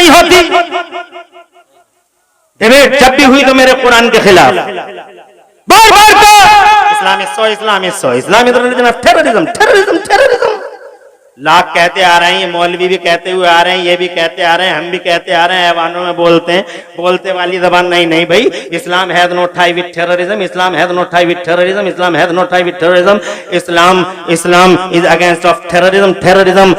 नहीं होती। डिबेट जब भी हुई तो मेरे कुरान के खिलाफ बार बार का Islamic religion of terrorism lakh कहते आ रहे हैं, ये मौलवी भी कहते हुए आ रहे हैं, ये भी कहते आ रहे हैं, हम भी कहते आ रहे हैं, ऐवानों में बोलते हैं, बोलते वाली जबान नहीं भाई। Islam has no tie with terrorism, Islam has no tie with terrorism, Islam has no tie with terrorism, Islam is against of terrorism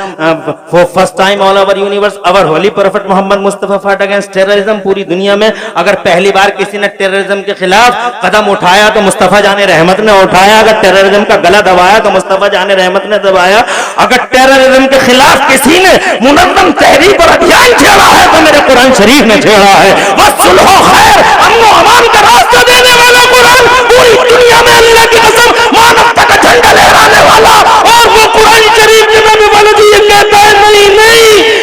for first time all over universe our holy prophet Mohammed Mustafa fought against terrorism. पूरी दुनिया में अगर पहली बार किसी ने terrorism के खिलाफ कदम उठाया तो मुस्तफा जाने रहमत ने उठाया, अगर टेररिज्म का गला दबाया तो मुस्तफा जाने रहमत ने दबाया, अगर टेररिज्म के खिलाफ किसी ने मुनज़्ज़म तहरीक और अभियान छेड़ा है तो मेरे कुरान शरीफ ने छेड़ा है। वसुलह खैर, अमन और अमान का रास्ता देने वाला कुरान, पूरी दुनिया में अल्लाह की कसम मानवता का झंडा लहराने वाला, और वो कुरान शरीफ के नबी वाले जी ये कहता है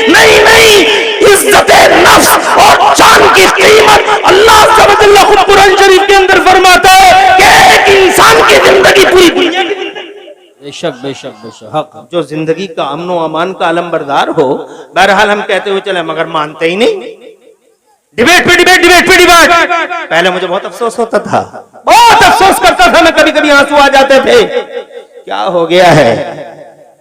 नहीं, इज्जत नफ्स और जान की कीमत अल्लाह सुब्हानहू खुद कुरान शरीफ के अंदर फरमाता है कि एक इंसान की जिंदगी पूरी दुनिया की बेशक हक, जो जिंदगी का अमन व अमान का अलमबरदार हो। बहरहाल हम कहते हुए चले मगर मानते ही नहीं। डिबेट पे डिबेट। पहले मुझे बहुत अफसोस होता था, बहुत अफसोस करता था मैं, कभी आंसू आ जाते थे, क्या हो गया है।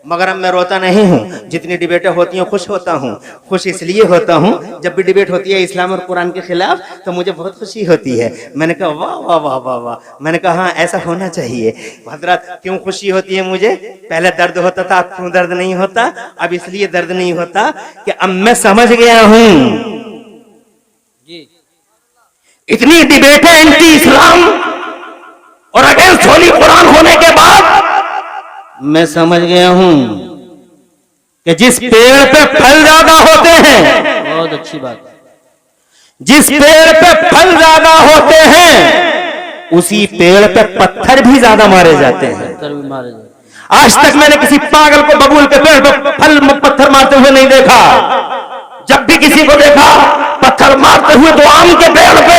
मगर अब मैं रोता नहीं हूँ। जितनी डिबेटें होती हैं खुश होता हूँ। खुश इसलिए होता हूँ जब भी डिबेट होती है इस्लाम और कुरान के खिलाफ तो मुझे बहुत खुशी होती है। मैंने कहा वाह वाह वाह वाह वाह, मैंने कहा हाँ ऐसा होना चाहिए। हजरत क्यों खुशी होती है मुझे? पहले दर्द होता था, अब क्यों दर्द नहीं होता? अब इसलिए दर्द नहीं होता कि अब मैं समझ गया हूँ इतनी डिबेटें एंटी इस्लाम और अगेंस्ट होली कुरान होने के बाद मैं समझ गया हूं कि जिस पेड़ पे फल ज्यादा होते हैं, बहुत अच्छी बात, जिस पेड़ पे फल ज्यादा होते हैं उसी पेड़ पे पत्थर भी ज्यादा मारे जाते हैं। आज तक मैंने किसी पागल को बबूल के पेड़ पे फल पत्थर मारते हुए नहीं देखा। जब भी किसी को देखा पत्थर मारते हुए तो आम के पेड़ पे।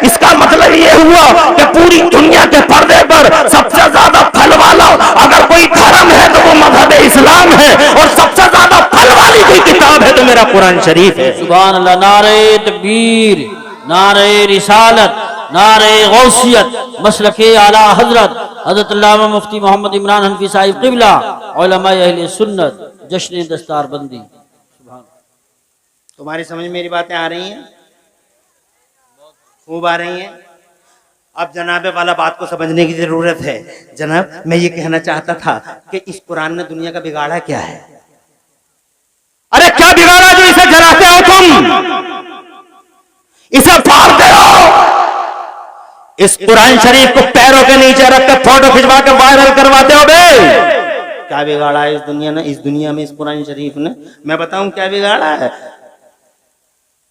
इसका मतलब ये हुआ कि पूरी दुनिया के पर्दे पर सबसे ज्यादा फल वाला अगर कोई धर्म है तो वो मजहब इस्लाम है, और सबसे ज्यादा फल वाली कोई किताब है तो मेरा कुरान शरीफ है। सुभान अल्लाह। नारे तकबीर, नारे रिसालत, नारे गौसियत, मसलके आला हजरत अल्लामा मुफ्ती मोहम्मद इमरान हनफी साहिब क़िबला, उलमाए अहले सुन्नत, जश्न दस्तारबंदी। तुम्हारी समझ में मेरी बातें आ रही हैं? खूब आ रही हैं। अब जनाबे वाला बात को समझने की जरूरत है। जनाब मैं ये कहना चाहता था कि इस कुरान ने दुनिया का बिगाड़ा क्या है? अरे क्या बिगाड़ा जो इसे जलाते हो तुम, इसे फाड़ते हो? इस कुरान शरीफ को पैरों के नीचे रखकर फोटो खिंचवा के वायरल करवाते हो बे। क्या बिगाड़ा है इस दुनिया में इस कुरान शरीफ ने? मैं बताऊं क्या बिगाड़ा है?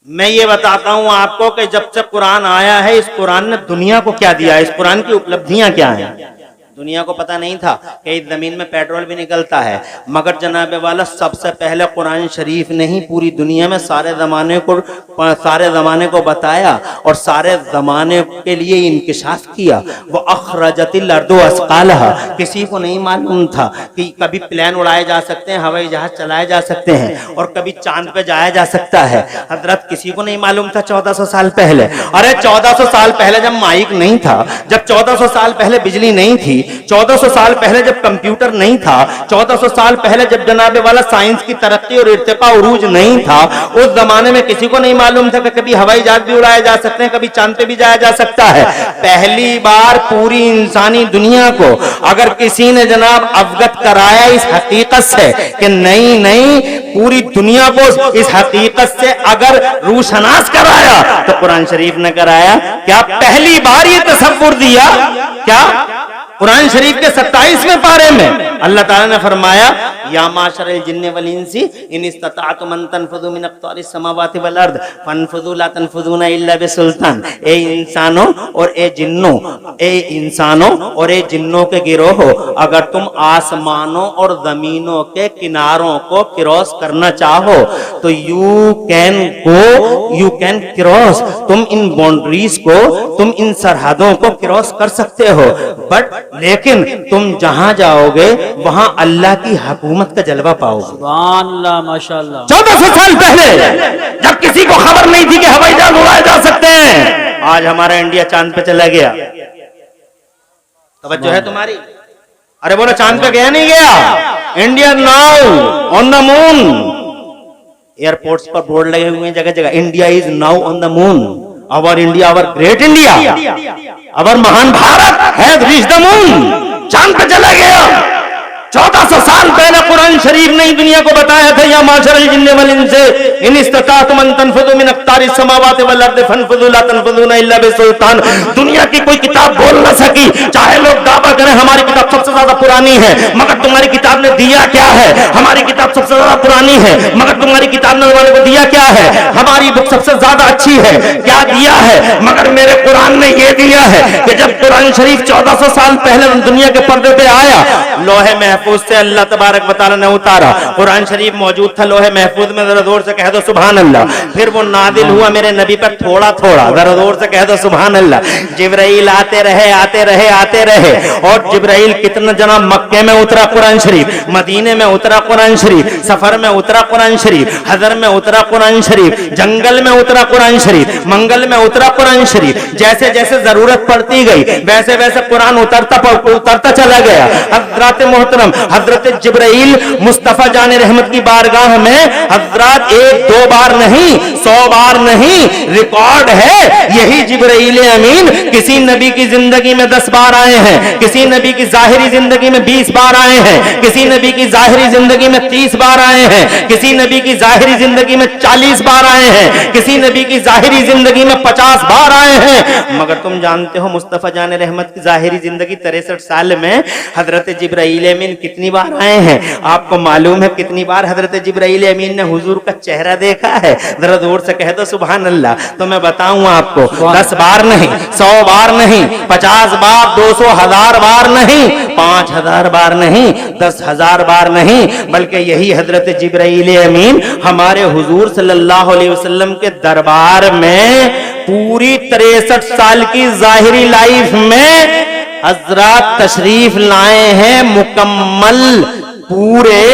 मैं ये बताता हूं आपको कि जब से कुरान आया है इस कुरान ने दुनिया को क्या दिया है, इस कुरान की उपलब्धियां क्या हैं। दुनिया को पता नहीं था कि इस जमीन में पेट्रोल भी निकलता है, मगर जनाबे वाला सबसे पहले कुरान शरीफ ने ही पूरी दुनिया में सारे जमाने को बताया और सारे जमाने के लिए इंकिशाफ किया। वो अखरजतिल अर्दु अस्कालहा, किसी को नहीं मालूम था कि कभी प्लेन उड़ाए जा सकते हैं, हवाई जहाज चलाए जा सकते हैं और कभी चांद पे जाया जा सकता है। हजरत किसी को नहीं मालूम था 1400 साल पहले। अरे 1400 साल पहले जब माइक नहीं था, जब 1400 साल पहले बिजली नहीं थी, 1400 साल पहले जब कंप्यूटर नहीं था, 1400 साल पहले जब जनाबे वाला साइंस की तरक्की और इर्तिका उरूज नहीं था, उस जमाने में किसी को नहीं मालूम था कि कभी हवाई जहाज भी उड़ाए जा सकते हैं, कभी चांद पे भी जाया जा सकता है। पहली बार पूरी इंसानी दुनिया को अगर किसी ने जनाब अवगत कराया इस हकीकत से कि नहीं पूरी दुनिया को इस हकीकत से अगर रूशनास कराया तो कुरान शरीफ ने कराया। क्या पहली बार ये तसव्वुर दिया? क्या कुरान शरीफ के 27वें पारे में अल्लाह ताला ने फरमाया या माशरल जिन्नि वल इंसी इन इस्तताअतुम अन तनफुदू मिन अक़तारिस समावाति वल अर्द फनफुदू ला तनफुदूना इल्ला बिसुल्तान। ए इंसानों और ए जिन्नों के गिरोह, अगर तुम आसमानों और जमीनों के किनारों को क्रॉस करना चाहो तो यू कैन क्रॉस, तुम इन बाउंड्रीज को, तुम इन सरहदों को क्रॉस कर सकते हो। बट लेकिन तुम जहां जाओगे वहां अल्लाह की हुकूमत का जलवा पाओगे। सुभान अल्लाह, माशाअल्लाह। 1400 साल पहले जब किसी को खबर नहीं थी कि हवाई जहाज उड़ाए जा सकते हैं, आज हमारा इंडिया चांद पे चला गया। तवज्जो है तुम्हारी? अरे बोलो, चांद पे गया नहीं गया? India now on the moon. Airports पर बोर्ड लगे हुए हैं जगह जगह, India is now on the moon. Our India, our great India, our महान Bharat has reached the moon. चांद पे चला गया। 1400 साल पहले कुरान शरीफ ने दुनिया को बताया था, या माशरल जिन्नि वल इंसी इन इस्तताअतुम अन तनफुज़ू मिन अक़तारिस समावाति वल अर्दि फनफुज़ू ला तनफुज़ूना इल्ला बिसुल्तान। दुनिया की कोई किताब बोल न सकी, चाहे लोग दावा करें हमारी किताब सबसे ज्यादा पुरानी है, मगर तुम्हारी किताब ने दिया क्या है? हमारी किताब सबसे ज्यादा पुरानी है, मगर तुम्हारी किताब ने हमारे को दिया क्या है? हमारी बुक सबसे ज्यादा अच्छी है, क्या दिया है? मगर मेरे कुरान ने यह दिया है कि जब कुरान शरीफ 1400 साल पहले दुनिया के पर्दे पे आया, लोहे महफूज से अल्लाह तबारक व तआला ने उतारा। कुरान शरीफ मौजूद था लोहे महफूज में, जरा जोर से कह दो सुभान अल्लाह। फिर वो नादिल हुआ मेरे नबी पर थोड़ा थोड़ा, जरा जोर से कह दो सुभान अल्लाह। जिब्राइल आते रहे आते रहे आते रहे, और जिब्राइल कितना जना मक्के में उतरा कुरान शरीफ, मदीने में उतरा कुरान शरीफ, सफर में उतरा कुरान शरीफ, हजर में उतरा कुरान शरीफ, जंगल में उतरा कुरान शरीफ, मंगल में उतरा कुरान शरीफ। जैसे जैसे जरूरत पड़ती गई वैसे वैसे कुरान उतरता चला गया। हजरत मोहतरम हजरत जिब्राइल मुस्तफा जाने रहमत की बारगाह में हजरत 1-2 बार नहीं 100 बार नहीं, रिकॉर्ड है यही जिब्राइल अमीन किसी नबी की जिंदगी में 10 बार आए हैं, किसी नबी की जाहिरी जिंदगी में 20 बार आए हैं, किसी नबी की जाहिरी जिंदगी में 30 बार आए हैं, किसी नबी की जाहिरी जिंदगी में 40 बार आए हैं, किसी नबी की जाहिरी जिंदगी में 50 बार आए हैं। मगर तुम जानते हो मुस्तफा जाने रहमत की जाहिरी जिंदगी 63 साल में हजरत जिब्राइल अमीन कितनी बार आए हैं? आपको मालूम है कितनी बार हजरत जिब्राइल अमीन ने हुजूर का चेहरा देखा है? जरा जोर से कह दो सुभान अल्लाह। तो मैं बताऊं आपको, 10 बार नहीं, 100 बार नहीं, 50 बार, 200, 1000 बार नहीं, 5000 बार नहीं, 10,000 बार नहीं, बल्कि यही हजरत जिब्राइल अमीन हमारे हुजूर सल्लल्लाहु अलैहि वसल्लम के दरबार में पूरी 63 साल की जाहिरी लाइफ में हजरत तशरीफ लाए हैं मुकम्मल पूरे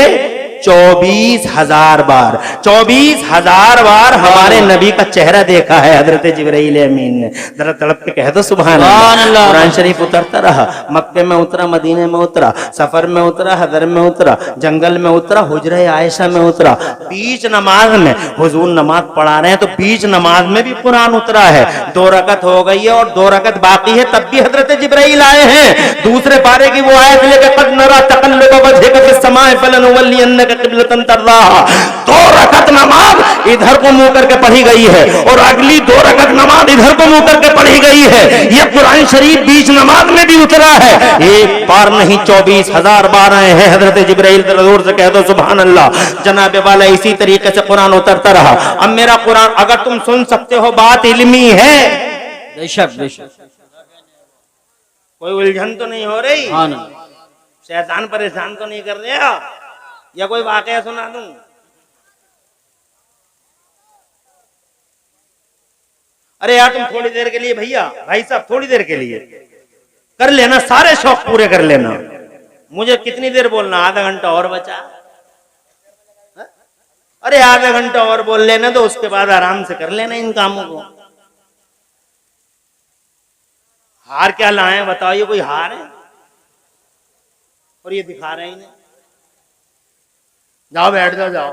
24,000 बार। 24,000 बार हमारे नबी का चेहरा देखा है हजरत जिब्राइल अमीन ने। जरा तड़प के कह दो सुभान अल्लाह। कुरान शरीफ उतरता रहा, मक्के में उतरा, मदीने में उतरा, सफर में उतरा, हदर में उतरा, जंगल में उतरा, हुजरे आयशा में उतरा। बीच नमाज में हुजूर नमाज पढ़ा रहे हैं तो बीच नमाज में भी कुरान उतरा है। 2 रकत हो गई है और 2 रकत बाकी है, तब भी हजरत जिब्राइल आए हैं। दूसरे पारे की वो आयत लेकर कद नरा तक़ल्लुब वजहिका फिस समाए फलनुवल्लियन्नका क़िबलतन तर्ज़ाहा। 2 रकत नमाज इधर को मुंह करके पढ़ी गई है और अगली 2 रकत नमाज इधर को मुंह करके पढ़ी गई है। ये कुरान शरीफ बीच नमाज में भी उतरा है, एक बार नहीं 24,000 बार आए हैं हजरत जिब्राइल। जोर से कह दो सुभान अल्लाह। जनाबे वाला इसी तरीके से कुरान उतरता रहा। अब मेरा कुरान अगर तुम सुन सकते हो, बात इल्मी है, बेशक बेशक, कोई उलझन तो नहीं हो रही? हाँ ना, शैतान परेशान तो नहीं कर रहा? या कोई वाकया सुना दूं? अरे यार तुम थोड़ी देर के लिए, भैया भाई साहब थोड़ी देर के लिए कर लेना, सारे शौक पूरे कर लेना। मुझे कितनी देर बोलना? आधा घंटा और बचा। अरे आधा घंटा और बोल लेना, तो उसके बाद आराम से कर लेना इन कामों को। हार क्या लाए बताओ? ये कोई हार है? और ये दिखा रहे हैं, जाओ बैठ जाओ, जाओ।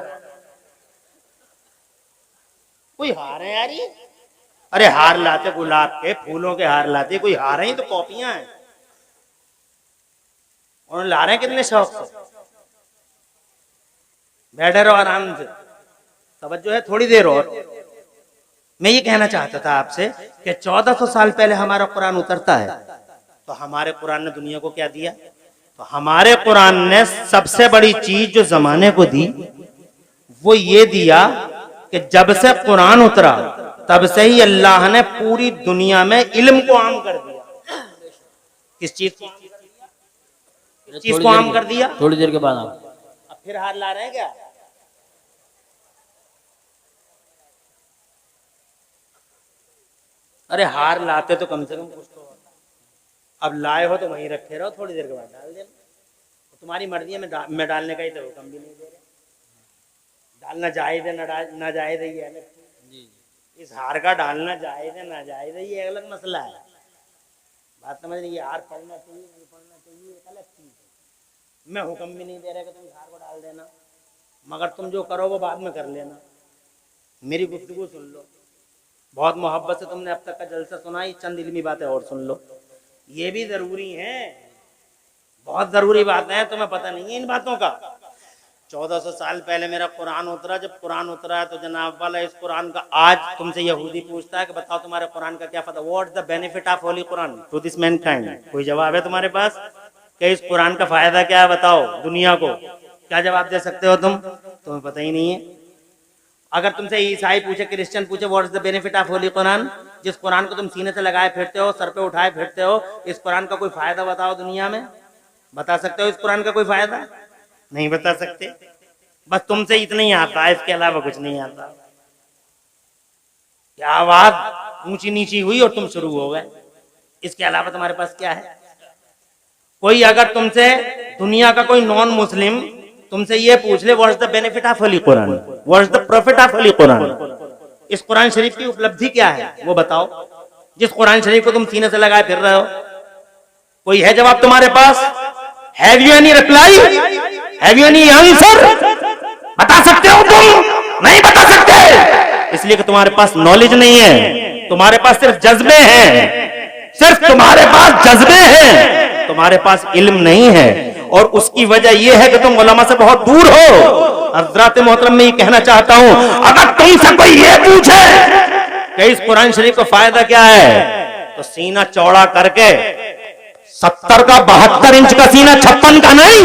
कोई हार है यार ये? अरे हार लाते गुलाब के फूलों के हार लाते, कोई हार है? तो कॉपियां हैं। और ला रहे हैं कितने शौक से। बैठे रहो आराम से, तवज्जो है थोड़ी देर और। मैं ये कहना चाहता था आपसे कि 1400 साल पहले हमारा कुरान उतरता है, तो हमारे कुरान ने दुनिया को क्या दिया? तो हमारे कुरान ने सबसे बड़ी चीज जो जमाने को दी वो ये दिया कि जब से कुरान उतरा तब से ही अल्लाह ने पूरी दुनिया में इल्म को आम कर दिया। किस चीज को? चीज को आम कर दिया? थोड़ी देर के बाद आप अब फिर हार ला रहे हैं क्या? अरे हार लाते तो कम से कम कुछ तो। अब लाए हो तो वहीं रखे रहो, थोड़ी देर के बाद डाल देना। तुम्हारी मर्जी है, मैं डालने का ही तो हुक्म भी नहीं दे रहा। डालना जायज़ है ना जायज़ है, ये अलग चीज़। इस हार का डालना जायज़ है ना जायज़ है, ये अलग मसला है। बात समझ रही है? हार पढ़ना चाहिए नहीं पढ़ना चाहिए एक अलग चीज़ है। मैं हुक्म भी नहीं दे रहा कि तुम हार को डाल देना, मगर तुम जो करो वो बाद में कर लेना। मेरी गुफ्तगू सुन लो, बहुत मोहब्बत से तुमने अब तक का जलसा सुना ही, चंद इल्मी बातें और सुन लो, ये भी ज़रूरी है, बहुत ज़रूरी बातें हैं, तुम्हें पता नहीं है इन बातों का। 1400 साल पहले मेरा कुरान उतरा, जब कुरान उतरा है तो जनाब वाला इस कुरान का आज तुमसे यहूदी पूछता है कि बताओ तुम्हारे कुरान का क्या पता, what is the benefit of holy Quran to this mankind. कोई जवाब है तुम्हारे पास कि इस कुरान का फायदा क्या है? बताओ दुनिया को, क्या जवाब दे सकते हो तुम? तुम्हें पता ही नहीं है। अगर तुमसे ईसाई पूछे, क्रिश्चियन पूछे what is the benefit of holy Quran, जिस कुरान को तुम सीने से लगाए फिरते हो, सर पे उठाए फिरते हो, इस कुरान का कोई फायदा बताओ दुनिया में? बता सकते हो इस कुरान का कोई फायदा? नहीं बता सकते। बस तुमसे इतना ही आता है, इसके अलावा कुछ नहीं आता। क्या आवाज ऊंची नीची हुई और तुम शुरू हो गए, इसके अलावा तुम्हारे पास क्या है? कोई अगर तुमसे, दुनिया का कोई नॉन मुस्लिम तुमसे ये पूछ ले what is the benefit of holy Quran, what is the profit of holy Quran, इस कुरान शरीफ की उपलब्धि क्या है वो बताओ, जिस कुरान शरीफ को तुम सीने से लगाए फिर रहे हो। कोई है जवाब तुम्हारे पास? Have you any reply? Have you any answer? बता सकते हो तुम? नहीं बता सकते, इसलिए कि तुम्हारे पास नॉलेज नहीं है, तुम्हारे पास सिर्फ जज्बे हैं, सिर्फ तुम्हारे पास जज्बे हैं, तुम्हारे पास इल्म नहीं है। और उसकी वजह यह है कि तुम उलमा से बहुत दूर हो। हज़रात मोहतरम में ये कहना चाहता हूं, अगर तुमसे कोई ये पूछे कि इस कुरान शरीफ का फायदा क्या है, तो सीना चौड़ा करके 70 का 72 इंच का सीना, 56 का नहीं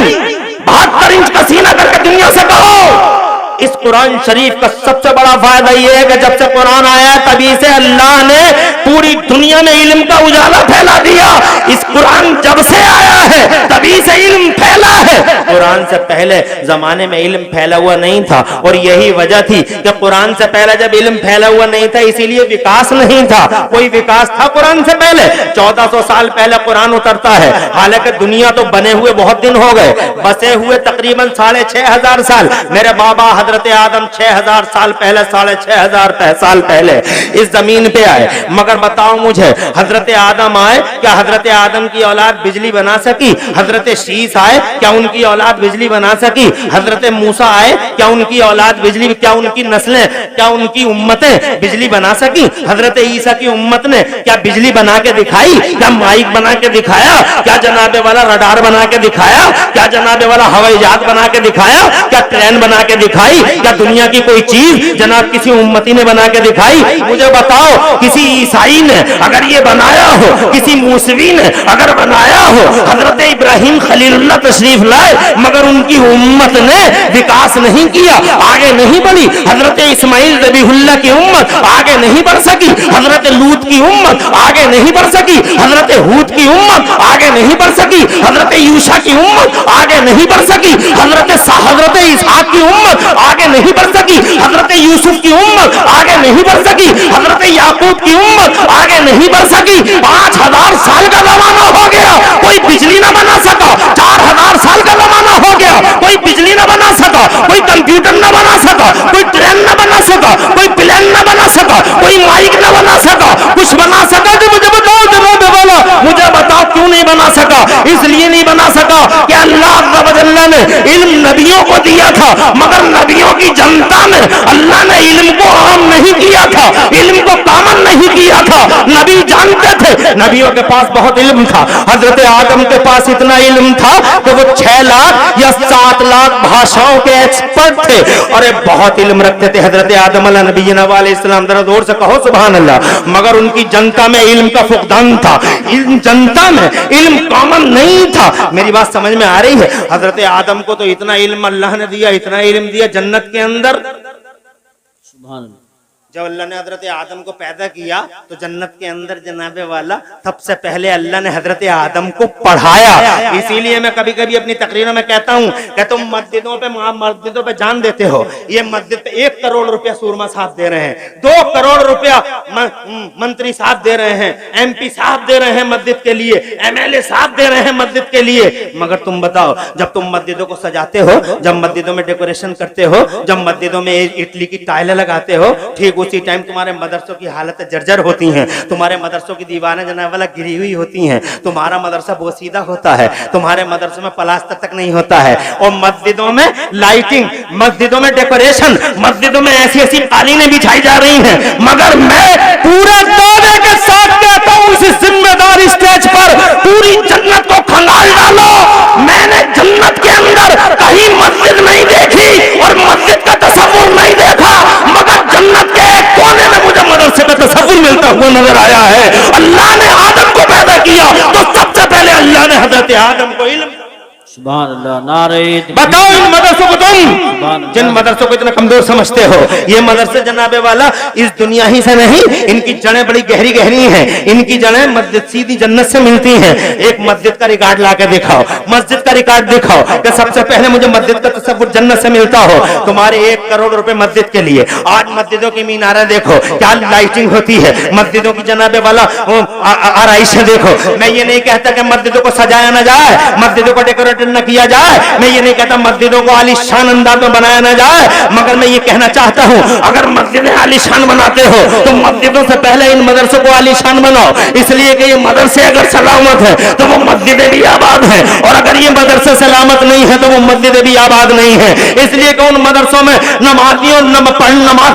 72 इंच का सीना करके दुनिया से कहो इस कुरान शरीफ का सबसे बड़ा फायदा यह है कि जब से कुरान आया तभी से अल्लाह ने पूरी दुनिया में इल्म का उजाला फैला दिया। इस कुरान जब से आया है तभी से इल्म फैला है, कुरान से पहले जमाने में इल्म फैला हुआ नहीं था। और यही वजह थी कि कुरान से पहले जब इल्म फैला हुआ नहीं था, इसीलिए विकास नहीं था। कोई विकास था कुरान से पहले? 1400 साल पहले कुरान उतरता है, हालांकि दुनिया तो बने हुए बहुत दिन हो गए, बसे हुए तकरीबन 6500 साल। मेरे बाबा हजरत आदम 6000 साल पहले, 6500 साल पहले इस जमीन पे आए। मगर बताओ मुझे, हजरत आदम आए, क्या हजरत आदम की औलाद बिजली बना सकी? हजरत शीस आए, क्या उनकी औलाद बिजली बना सकी? हजरत मूसा आए, क्या उनकी औलाद बिजली, क्या उनकी नस्लें, क्या उनकी उम्मतें बिजली बना सकी? हजरत ईसा की उम्मत ने क्या बिजली बना के दिखाई? क्या माइक बना के दिखाया? क्या जनाबे वाला रडार बना के दिखाया? क्या जनाबे वाला हवाई जहाज बना के दिखाया? क्या ट्रेन बना के दिखाई? क्या दुनिया की कोई चीज जनाब किसी उम्मती ने बना के दिखाई? मुझे बताओ, किसी ईसाई ने अगर ये बनाया हो, किसी मूसवी ने अगर बनाया हो, हजरत इब्राहिम खलीलुल्लाह तशरीफ लाए मगर उनकी उम्मत ने विकास नहीं किया, आगे नहीं बढ़ी। हजरत इस्माइल ज़बीहुल्लाह की उम्मत आगे नहीं बढ़ सकी, हजरत लूत की उम्मत आगे नहीं बढ़ सकी, हजरत हूद की उम्मत आगे नहीं बढ़ सकी, हजरत यूशा की उम्मत आगे नहीं बढ़ सकी, हजरत इसहाक की उम्मत आगे नहीं बढ़ सकी, हजरत यूसुफ की उम्मत आगे नहीं बढ़ सकी, हजरत याकूब की उम्मत आगे नहीं बढ़ सकी। 5000 साल का जमाना हो गया, कोई बिजली ना बना सका। 4000 साल का जमाना हो गया, कोई बिजली ना बना सका, कोई कंप्यूटर ना बना सका, कोई ट्रेन ना बना सका, कोई प्लेन ना बना सका, कोई माइक ना बना सका। कुछ बना सका तो मुझे बताओ, जवाब वाला मुझे बताओ क्यों नहीं बना सका? इसलिए नहीं बना सका कि अल्लाह ने इल्म नबियों को दिया था, मगर नबियों की जनता में अल्लाह ने इल्म को आम नहीं किया था, इल्म को कॉमन नहीं किया था। नबी जानते थे, नबियों के पास बहुत इल्म था। हजरत आदम के पास इतना इल्म था कि वो 6 लाख या 7 लाख भाषाओं के एक्सपर्ट थे। अरे बहुत इल्म रखते थे हजरत आदम अलैहिस्सलाम अलैहिस्सलाम, जरा जोर से कहो सुभान अल्लाह। मगर उनकी जनता में इल्म का फुकदान था, जनता में इल्म कॉमन नहीं था। मेरी बात समझ में आ रही है? हजरत आदम को तो इतना इल्म अल्लाह ने दिया, इतना इल्म दिया जन्नत के अंदर, सुभान अल्लाह। जब अल्लाह ने हजरत आदम को पैदा किया तो जन्नत के अंदर जनाबे वाला सबसे पहले अल्लाह ने हजरत आदम को पढ़ाया। इसीलिए मैं कभी कभी अपनी तकरीरों में कहता हूँ कि तुम मस्जिदों पे जान देते हो, ये मस्जिद पे 1 करोड़ रुपया सूरमा साहब दे रहे हैं, 2 करोड़ रुपया मंत्री साहब दे रहे हैं, MP साहब दे रहे हैं मस्जिद के लिए, MLA साहब दे रहे हैं मस्जिद के लिए, मगर तुम बताओ जब तुम मस्जिदों को सजाते हो, जब मस्जिदों में डेकोरेशन करते हो, जब मस्जिदों में इटली की टाइलें लगाते हो, ठीक उसी टाइम तुम्हारे मदरसों की हालत जर्जर होती हैं, तुम्हारे मदरसों की दीवारें जनाब वाला गिरी हुई होती हैं, तुम्हारा मदरसा बोसीदा होता है, तुम्हारे मदरसों में प्लास्टर तक नहीं होता है, और मस्जिदों में लाइटिंग, मस्जिदों में डेकोरेशन, मस्जिदों में ऐसी ऐसी कालीनें बिछाई जा रही हैं। मगर मैं पूरे दावे के साथ कहता हूं इस जिम्मेदार स्टेज पर पूरी जन्नत को खंगाल डालो, मैंने जन्नत के अंदर कहीं मस्जिद नहीं देखी और मस्जिद का तस्वीर नहीं देखा, मगर जन्नत के एक कोने में मुझे मदरसे का तस्वीर मिलता हुआ नजर आया है। अल्लाह ने आदम को पैदा किया तो सबसे पहले अल्लाह ने हजरत आदम को इल्म, सुभान अल्लाह, नारे बताओ इन मदरसों को तुम जिन मदरसों को इतना कमजोर समझते हो, ये मदरसे जनाबे वाला इस दुनिया ही से नहीं, इनकी जड़ें बड़ी गहरी गहरी हैं, इनकी जड़ें मस्जिद सीधी जन्नत से मिलती हैं। एक मस्जिद का रिकॉर्ड ला के दिखाओ, मस्जिद का रिकॉर्ड दिखाओ कि सबसे पहले मुझे मस्जिद का तस्वीर जन्नत से मिलता हो। तुम्हारे 1 करोड़ रुपए मस्जिद के लिए, आज मस्जिदों की मीनारें देखो क्या लाइटिंग होती है, मस्जिदों की जनाबे वाला आराइशें देखो। मैं ये नहीं कहता कि मस्जिदों को सजाया ना जाए, मस्जिदों को डेकोरेट न किया जाए, मैं ये नहीं कहता मस्जिदों को आलीशान अंदाज में बनाया ना जाए, मगर मैं ये कहना चाहता हूं अगर मस्जिदें आलीशान बनाते हो तो मस्जिदों से पहले इन मदरसों को आलीशान बनाओ, इसलिए कि ये मदरसे अगर सलामत है तो वो मस्जिदें भी आबाद हैं, और अगर ये मदरसे सलामत नहीं है तो वो मस्जिदें भी आबाद नहीं है। इसलिए कि उन मदरसों में नमाज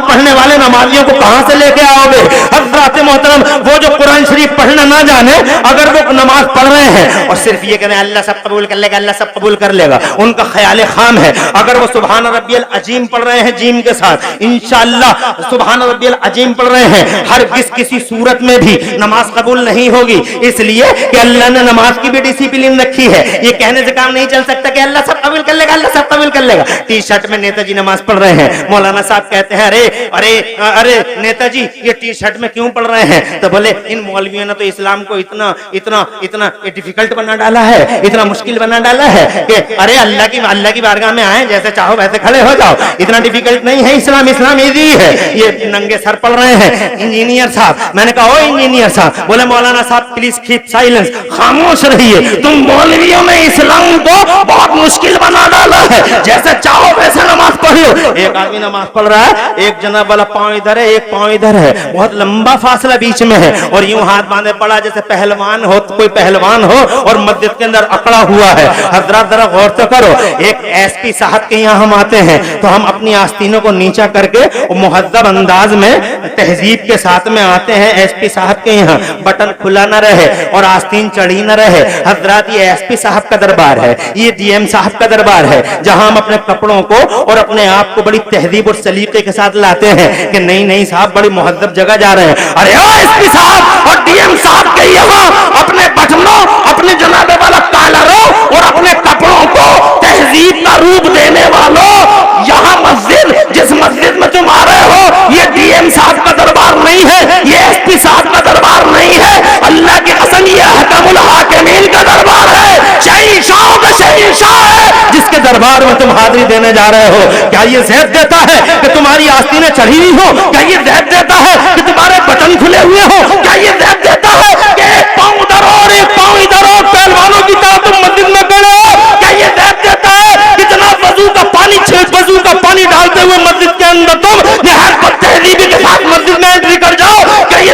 पढ़ने वाले नमाजियों को कहां से लेके आओगे? हज़रात मोहतरम, वो जो कुरान शरीफ पढ़ना ना जाने, अगर वो नमाज पढ़ रहे हैं और सिर्फ ये कहते हैं अल्लाह सब कबूल कर लेगा, अल्लाह सब कबूल कर लेगा, उनका ख्याल खाम है। अगर वो सुभान रब्बियल अजीम पढ़ रहे हैं जीम के साथ, इंशाअल्लाह सुभान रब्बियल अजीम पढ़ रहे हैं, हर किसी सूरत में भी नमाज कबूल नहीं होगी, इसलिए कि अल्लाह ने नमाज की भी डिसिप्लिन रखी है। ये कहने से काम नहीं चल सकता कि अल्लाह सब कबूल कर लेगा, अल्लाह सब कबूल कर लेगा। टी शर्ट में नेताजी नमाज पढ़ रहे हैं, मौलाना साहब कहते हैं अरे अरे अरे नेताजी ये टी शर्ट में क्यों पढ़ रहे हैं? तो बोले इन मौलवियों ने तो इस्लाम को इतना इतना इतना डिफिकल्ट बना डाला है, इतना मुश्किल बना डाला है कि अरे अल्लाह की बारगाह में आए, जैसे चाहो वैसे खड़े हो जाओ, इतना डिफिकल्ट नहीं है इस्लाम, इस्लाम इजी है। ये नंगे सर पढ़ रहे हैं इंजीनियर साहब। मैंने कहा ओ इंजीनियर साहब, बोले मौलाना साहब प्लीज कीप साइलेंस, खामोश रहिए, तुम मौलवियों ने इस्लाम को बहुत मुश्किल बना डाला है, जैसे चाहो वैसे नमाज पढ़ लो। एक आदमी नमाज पढ़ रहा है, एक जनाब वाला पांव इधर है, एक पांव इधर है, बहुत लंबा फासला बीच में है, और यूं हाथ बांधे पड़ा जैसे पहलवान हो, कोई पहलवान हो और मस्जिद के अंदर अकड़ा हुआ है। हजरत जरा गौर तो करो, एक SP साहब के यहाँ हम आते हैं तो हम अपनी आस्तीनों को नीचा करके मुहज्जब अंदाज में तहजीब के साथ में आते हैं। SP साहब के यहाँ बटन खुला न रहे और आस्तीन चढ़ी न रहे। हजरत ये SP साहब का दरबार है, ये DM साहब का दरबार है, जहां हम अपने कपड़ों को और अपने आप को बड़ी तहजीब और सलीके के साथ लाते हैं कि नहीं नहीं साहब बड़ी मुहज्जब जगह जा रहे हैं। अरे SP साहब और DM साहब के यहाँ अपने बटनों, अपने जनाबे वाला कॉलरों और अपने कपड़ों को तहजीब का रूप देने वालों, यहाँ मस्जिद जिस मस्जिद में तुम आ रहे हो ये DM साहब का दरबार नहीं है, ये SP साहब का दरबार नहीं है, अल्लाह की कसम ये हकमुल हाकिमीन का दरबार है, शहंशाहों का शहंशाह है जिसके दरबार में तुम हाजिरी देने जा रहे हो। क्या ये ज़ैब देता है कि तुम्हारी आस्तीनें चढ़ी हुई हो? क्या ये ज़ैब देता है कि तुम्हारे बटन खुले हुए हो? क्या ये ज़ैब देता है कि एक पांव उधर और एक पांव इधर और पहलवानों की तरह तुम मस्जिद में खड़े हो? क्या ये ज़ैब देता है कि जनाब वजू का पानी डालते हुए मस्जिद के अंदर तुम निहायत बदतहजीबी के साथ मस्जिद में एंट्री कर जाओ? क्या ये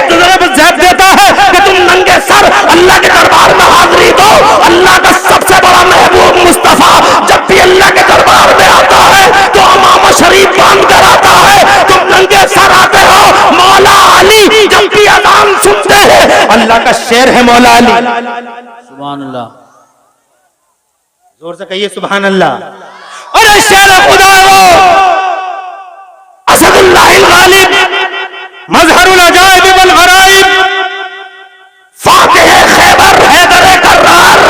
ज़ैब देता है कि तुम नंगे सर अल्लाह के दरबार में हाजिरी दो? अल्लाह का सबसे बड़ा महबूब मुस्तफा जब भी अल्लाह के दरबार में आता है तो इमाम शरीफ बांध कर आता है, तुम नंगे सर आते हो। मौला अली जब भी अज़ान सुनते हैं, अल्लाह का शेर है मौला अली, सुभान अल्लाह, जोर से कहिए सुभान अल्लाह। अरे शेर खुदा हो, असदुल्लाहिल गालिब, मज़हरुल अजाइब वल गराइब, फातिह खैबर हैदर कर्रार,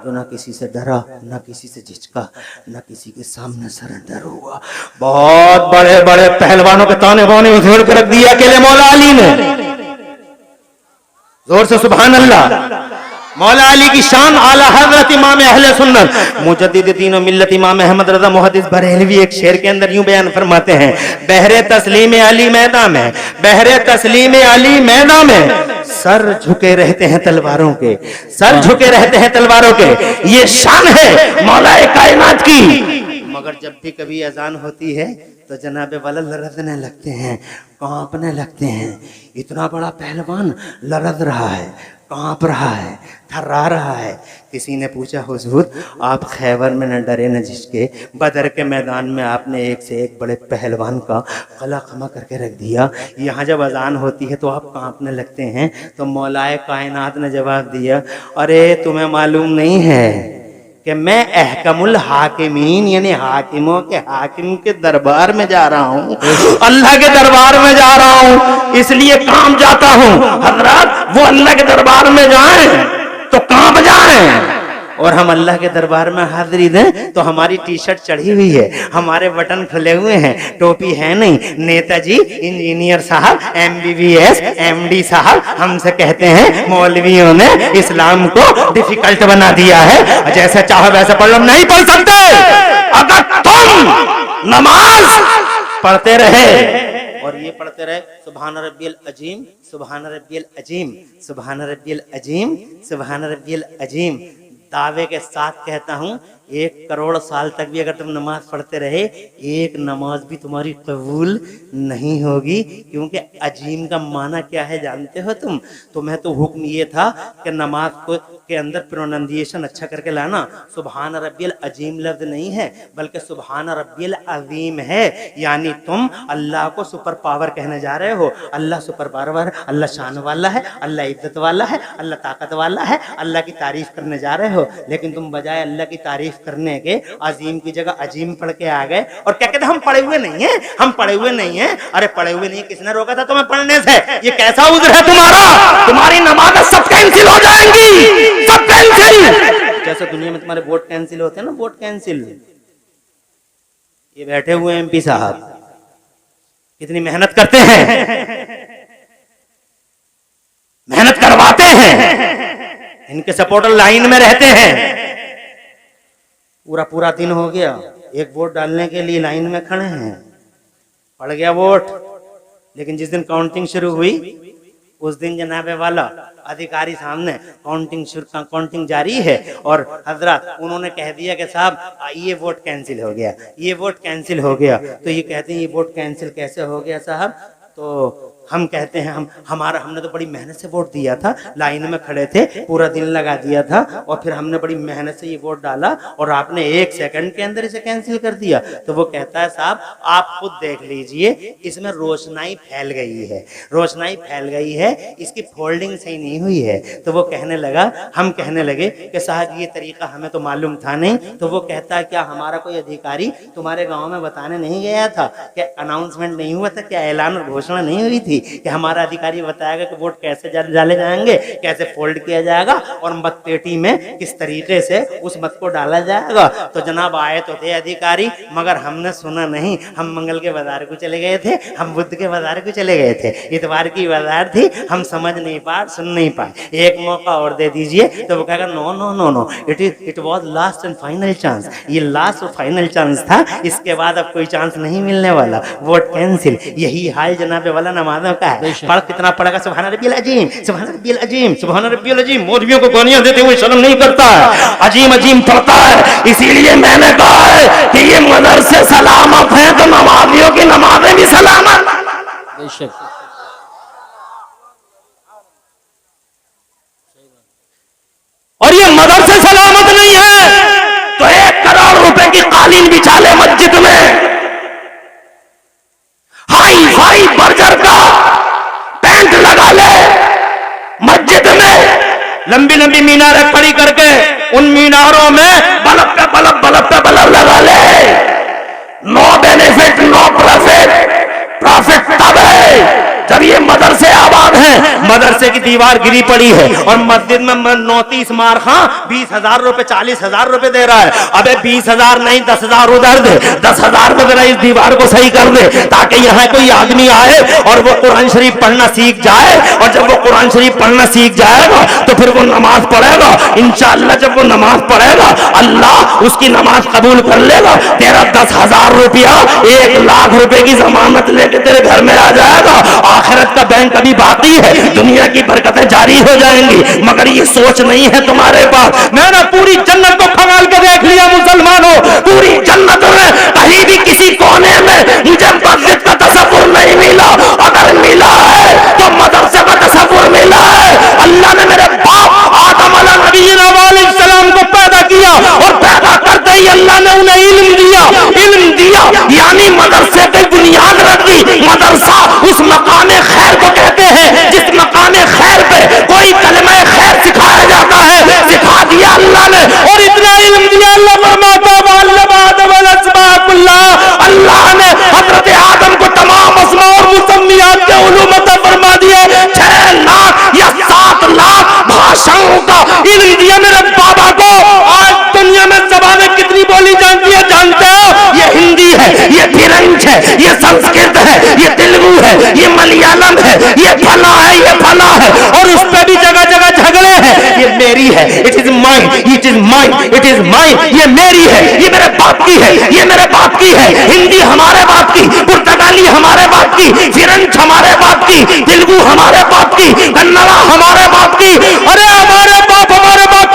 जो ना किसी से डरा, ना किसी से झिझका, ना किसी के सामने सरेंडर हुआ। बहुत बड़े बड़े पहलवानों के ताने बाने उधेड़ कर रख दिया अकेले मौला अली ने। जोर से सुभान अल्लाह। मौला अली की शान, आला हजरत इमाम अहले सुन्नत मुजद्दिद दीन व मिल्लत इमाम अहमद रज़ा मुहद्दिस बरेलवी एक शेर के अंदर यूं बयान फरमाते हैं, बहरे तस्लीम अली मैदान में, बहरे तस्लीम अली मैदान में सर झुके रहते हैं तलवारों के, सर झुके रहते हैं तलवारों के। ये शान है मौला कायनात की। मगर जब भी कभी अजान होती है तो जनाबे वाला लरजने लगते हैं, कांपने लगते हैं। इतना बड़ा पहलवान लरज रहा है, कांप रहा है, थर्रा रहा है। किसी ने पूछा हुजूर आप खैबर में न डरे न झिझके, बदर के मैदान में आपने एक से एक बड़े पहलवान का गला खमा करके रख दिया, यहाँ जब अजान होती है तो आप कांपने लगते हैं। तो मौलाए कायनात ने जवाब दिया, अरे तुम्हें मालूम नहीं है कि मैं अहकमुल हाकिमीन यानी हाकिमों के हाकिम के दरबार में जा रहा हूँ, अल्लाह के दरबार में जा रहा हूँ, इसलिए कांप जाता हूँ। हजरत वो अल्लाह के दरबार में जाएं तो कांप जाएं, और हम अल्लाह के दरबार में हाजिरी दें तो हमारी टी शर्ट चढ़ी हुई है, हमारे बटन खुले हुए हैं, टोपी है नहीं। नेताजी इंजीनियर साहब, MBBS MD साहब हमसे कहते हैं मौलवियों ने इस्लाम को डिफिकल्ट बना दिया है, जैसे चाहो वैसे पढ़ लो। नहीं पढ़ सकते। अगर तुम नमाज पढ़ते रहे और ये पढ़ते रहे सुभान रब्बियल अजीम, सुभान रब्बियल अजीम, सुभान रब्बियल अजीम, सुभान रब्बियल अजीम, दावे के साथ कहता हूं 1 करोड़ साल तक भी अगर तुम नमाज पढ़ते रहे, एक नमाज भी तुम्हारी कबूल नहीं होगी। क्योंकि अजीम का माना क्या है जानते हो तुम? तुम्हें तो हुक्म ये था कि नमाज को के अंदर प्रोनाउंसिएशन अच्छा करके लाना। सुभान रब्बियल अजीम लफ्ज नहीं है बल्कि सुभान रब्बियल अजीम है, यानी तुम अल्लाह को सुपर पावर कहने जा रहे हो। अल्लाह सुपर पावर, अल्लाह शान वाला है, अल्लाह इज्जत वाला है, अल्लाह ताकत वाला है, अल्लाह की तारीफ करने जा रहे हो। लेकिन तुम बजाय अल्लाह की तारीफ करने के अजीम की जगह अजीम पढ़ के आ गए और क्या कहते हम पढ़े हुए नहीं है, हम पढ़े हुए नहीं है। अरे पढ़े हुए नहीं, किसने रोका था तुम्हें पढ़ने से? ये कैसा उज्र है तुम्हारा? तुम्हारी नमाज सब कैंसिल हो जाएंगी, सब कैंसिल। जैसे दुनिया में तुम्हारे वोट कैंसिल होते हैं ना, वोट कैंसिल। ये बैठे हुए MP साहब कितनी मेहनत करते हैं, मेहनत करवाते हैं, इनके सपोर्टर लाइन में रहते हैं। पूरा दिन हो गया, एक वोट डालने के लिए लाइन में खड़े हैं, पड़ गया वोट। लेकिन जिस दिन काउंटिंग शुरू हुई उस दिन जनाबे वाला अधिकारी सामने काउंटिंग जारी है और हजरत उन्होंने कह दिया कि साहब ये वोट कैंसिल हो गया, ये वोट कैंसिल हो गया। तो ये कहते हैं ये वोट कैंसिल कैसे हो गया साहब? तो हम कहते हैं हमने तो बड़ी मेहनत से वोट दिया था, लाइन में खड़े थे, पूरा दिन लगा दिया था और फिर हमने बड़ी मेहनत से ये वोट डाला और आपने 1 सेकंड के अंदर इसे कैंसिल कर दिया। तो वो कहता है साहब आप खुद देख लीजिए, इसमें रोशनाई फैल गई है, रोशनाई फैल गई है, इसकी फोल्डिंग सही नहीं हुई है। तो वो कहने लगा, हम कहने लगे कि साहब ये तरीका हमें तो मालूम था नहीं। तो वो कहता है क्या हमारा कोई अधिकारी तुम्हारे गाँव में बताने नहीं गया था? क्या अनाउंसमेंट नहीं हुआ था? क्या ऐलान और घोषणा नहीं हुई थी कि हमारा अधिकारी बताएगा कि वोट कैसे डाले जाएंगे, कैसे फोल्ड किया जाएगा और मत पेटी में किस तरीके से उस मत को डाला जाएगा? तो जनाब आए तो थे अधिकारी, मगर हमने सुना नहीं। हम मंगल के बाजार को चले गए थे, हम बुध के बाजार को चले गए थे, इतवार की बाजार थी, हम समझ नहीं पाए, सुन नहीं पाए। एक मौका और दे दीजिए। तो वो कहेगा no no no no, it was last and final chance, ये लास्ट और फाइनल चांस था, इसके बाद अब कोई चांस नहीं मिलने वाला, वोट कैंसिल। यही हाल जनाबे वाला नमाजों का है। पढ़ कितना पड़ेगा? सुभान रब्बियल अजीम, सुभान रब्बियल अजीम, सुभान रब्बियल अजीम। मौलवियों को गालियां देते हुए शर्म नहीं करता है, अजीम अजीम पढ़ता है। इसीलिए मैंने कहा है कि ये मदरसे सलामत हैं तो नमाजियों की नमाजें भी सलामत। बेशक और ये मदरसे सलामत नहीं है तो 1 करोड़ रुपए की कालीन बिछा ले मस्जिद में, हाई फाई बर्जर का टेंट लगा ले मस्जिद में, लंबी लंबी मीनारें खड़ी करके उन मीनारों में बल्ब पे बल्ब, बल्ब पे बल्ब लगा ले। No benefit no profit, profit तब है जब ये मदरसे आबाद हैं, मदरसे की दीवार गिरी पड़ी है और मस्जिद में नौतीस मार खां 20,000 रुपए 40,000 रुपए दे रहा है। अबे 20,000 नहीं 10,000 उधर दे, 10,000 में जरा इस दीवार को सही कर दे ताकि यहाँ कोई आदमी आए और वो कुरान शरीफ पढ़ना सीख जाए। और जब वो कुरान शरीफ पढ़ना सीख जाएगा तो फिर वो नमाज पढ़ेगा। इंशाअल्लाह जब वो नमाज पढ़ेगा अल्लाह उसकी नमाज कबूल कर लेगा। तेरा 10,000 रुपया 1,00,000 रुपए की जमानत लेके तेरे घर में आ जाएगा। आखिरत का बैंक अभी बाकी है, दुनिया की बरकतें जारी हो जाएंगी, मगर ये सोच नहीं है तुम्हारे पास। मैंने पूरी जन्नत को खंगाल के देख लिया मुसलमानों, पूरी जन्नत में कहीं भी किसी कोने में मुझे मस्जिद का तसव्वुर नहीं मिला। अगर मिला है तो मदरसे का तसव्वुर मिला है। अल्लाह ने मेरे बाप आदम अलैहिस्सलाम को पैदा किया और पैदा करते ही अल्लाह ने उन्हें इल्म दिया यानी मदरसे पे बुनियाद रख दी। मदरसा उस मकाने खैर को कहते हैं जिस मकाने खैर पे कोई कलमे खैर सिखाया जाता है, सिखा दिया अल्लाह ने। और इतना इल्म दिया अल्लाह फरमाता अल्लाह ने हजरत आदम को तमाम अस्मा और मुसम्मियात के उलूम अता फरमा दिए। 6 लाख या 7 लाख भाषाओं का इल्म दिया मेरे बाबा को। आज दुनिया में ज़बानें कितनी बोली जाती है जानते हो? ये हिंदी है, ये फिरेंच है, ये संस्कृत है, ये तेलुगु है, ये मलयालम है, ये फला है, ये फला है। और उस पर भी जगह जगह झगड़े हैं। ये मेरी है, it is mine, it is mine, it is mine. ये मेरी है, ये मेरे बाप की है, ये मेरे बाप की है। हिंदी हमारे बाप की, पुर्तगाली हमारे बाप की, फिरेंच हमारे बाप की, तेलुगु हमारे बाप की, कन्नड़ा हमारे बाप की। अरे हमारे बाप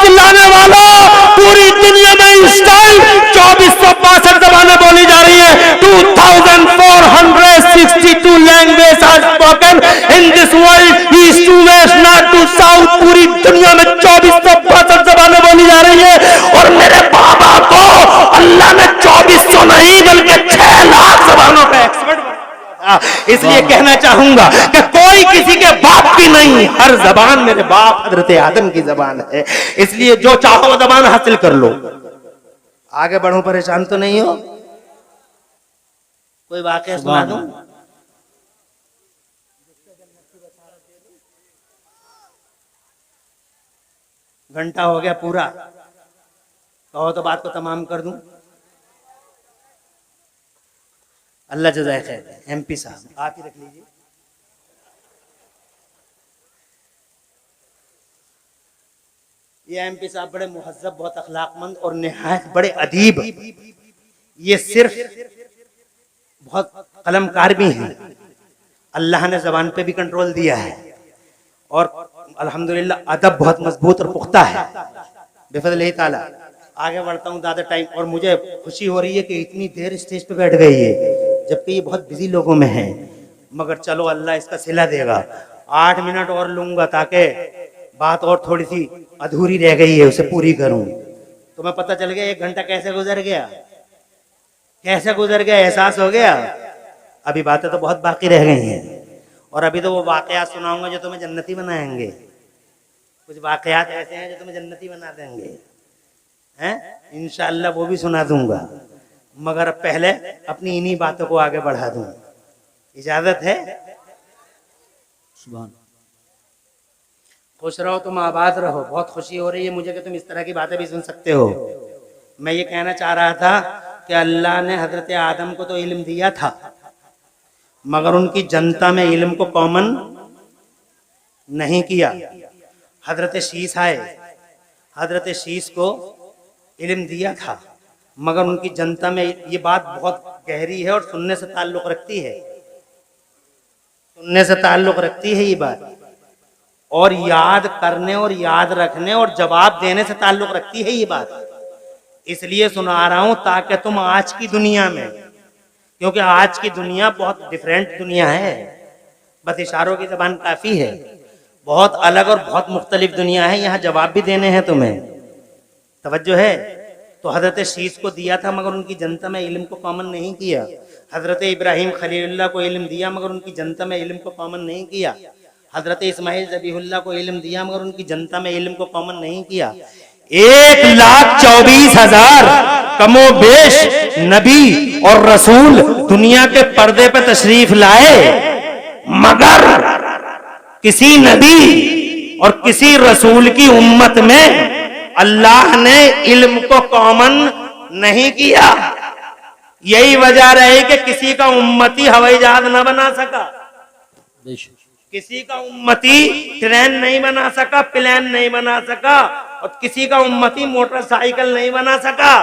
चिल्लाने वालों, पूरी दुनिया में इस टाइम 2462 ज़बानें बोली जा रही है। 2462 language are spoken in this world, east to west, north to south. पूरी दुनिया में 2462 ज़बानें बोली जा रही है। और मेरे बाबा को अल्लाह ने 2400 नहीं बल्कि 6 लाख ज़बानों का एक्सपर्ट बनाया। इसलिए कहना चाहूंगा कि कोई किसी के बाप की नहीं, हर जबान मेरे बाप हजरत आदम की जबान है। इसलिए जो चाहो जबान हासिल कर लो। आगे बढ़ो, परेशान तो नहीं हो? कोई वाकया सुना दूं? घंटा हो गया पूरा, कहो तो बात को तमाम कर दूं। अल्लाह जज़ाए खैर। एमपी साहब आप ही रख लीजिए। ये एमपी साहब बड़े मुहज्जब, बहुत अखलाकमंद और निहायत बड़े अदीब। ये सिर्फ बहुत कलमकार भी हैं। अल्लाह ने जबान पे भी कंट्रोल दिया है और अल्हम्दुलिल्लाह अदब बहुत मजबूत और पुख्ता है बिफज़्लिल्लाह ताला। आगे बढ़ता हूँ ज़्यादा टाइम, और मुझे खुशी हो रही है कि इतनी देर स्टेज पे बैठ गई है जबकि ये बहुत बिजी लोगों में है, मगर चलो अल्लाह इसका सिला देगा। 8 मिनट और लूंगा ताकि बात और थोड़ी सी अधूरी रह गई है उसे पूरी करूं। तुम्हें पता चल गया 1 घंटा कैसे गुजर गया, कैसे गुजर गया, एहसास हो गया? अभी बातें तो बहुत बाकी रह गई हैं और अभी तो वो वाकयात सुनाऊंगा जो तुम्हें जन्नती बनाएंगे। कुछ वाकयात ऐसे हैं जो तुम्हें जन्नती बना देंगे, हैं? इंशाअल्लाह वो भी सुना दूंगा, मगर पहले अपनी इन्हीं बातों को आगे बढ़ा दूं। इजाजत है? सुभान। खुश रहो, तुम आबाद रहो। बहुत खुशी हो रही है मुझे कि तुम इस तरह की बातें भी सुन सकते हो। मैं ये कहना चाह रहा था कि अल्लाह ने हजरत आदम को तो इल्म दिया था, मगर उनकी जनता में इल्म को कॉमन नहीं किया। हजरत शीस आए, हजरत शीस को इल्म दिया था, मगर उनकी जनता में ये बात बहुत गहरी है और सुनने से ताल्लुक रखती है, सुनने से ताल्लुक रखती है ये बात, और याद करने और याद रखने और जवाब देने से ताल्लुक रखती है ये बात। इसलिए सुना रहा हूं ताकि तुम आज की दुनिया में, क्योंकि आज की दुनिया बहुत डिफरेंट दुनिया है, बस इशारों की जबान काफी है, बहुत अलग और बहुत मुख्तलिफ दुनिया है, यहाँ जवाब भी देने हैं तुम्हें। तवज्जो है? तो हजरत शीस को दिया था मगर उनकी जनता में इल्म को कॉमन नहीं किया। हजरत इब्राहिम खलीलुल्लाह को इल्म दिया मगर उनकी जनता में इल्म को कॉमन नहीं किया। हजरत इस्माइल ज़बीहुल्लाह को इल्म दिया मगर उनकी जनता में इल्म को कॉमन नहीं किया। 1,24,000 कमोबेश नबी और रसूल दुनिया के पर्दे पे तशरीफ लाए, मगर किसी नबी और किसी रसूल की उम्मत में अल्लाह ने इल्म को कॉमन नहीं किया। यही वजह रही कि किसी का उम्मती हवाई जहाज न बना सका, किसी का उम्मती ट्रेन नहीं बना सका, प्लेन नहीं बना सका, और किसी का उम्मती मोटरसाइकिल नहीं बना सका।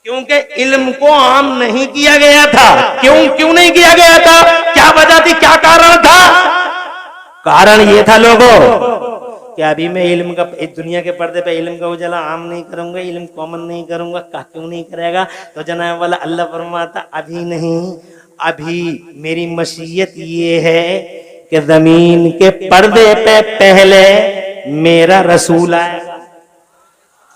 क्योंकि इल्म को आम नहीं किया गया था। क्यों नहीं किया गया था? क्या वजह थी, क्या कारण था? कारण ये था लोगों कि अभी मैं इल्म का इस दुनिया के पर्दे पे इल्म का उजाला आम नहीं करूंगा, इल्म कॉमन नहीं करूंगा। क्यों नहीं करेगा? तो जनाब वाला अल्लाह फरमाता अभी नहीं, अभी मेरी मशीयत ये है कि जमीन के पर्दे पे पहले मेरा रसूल आएगा,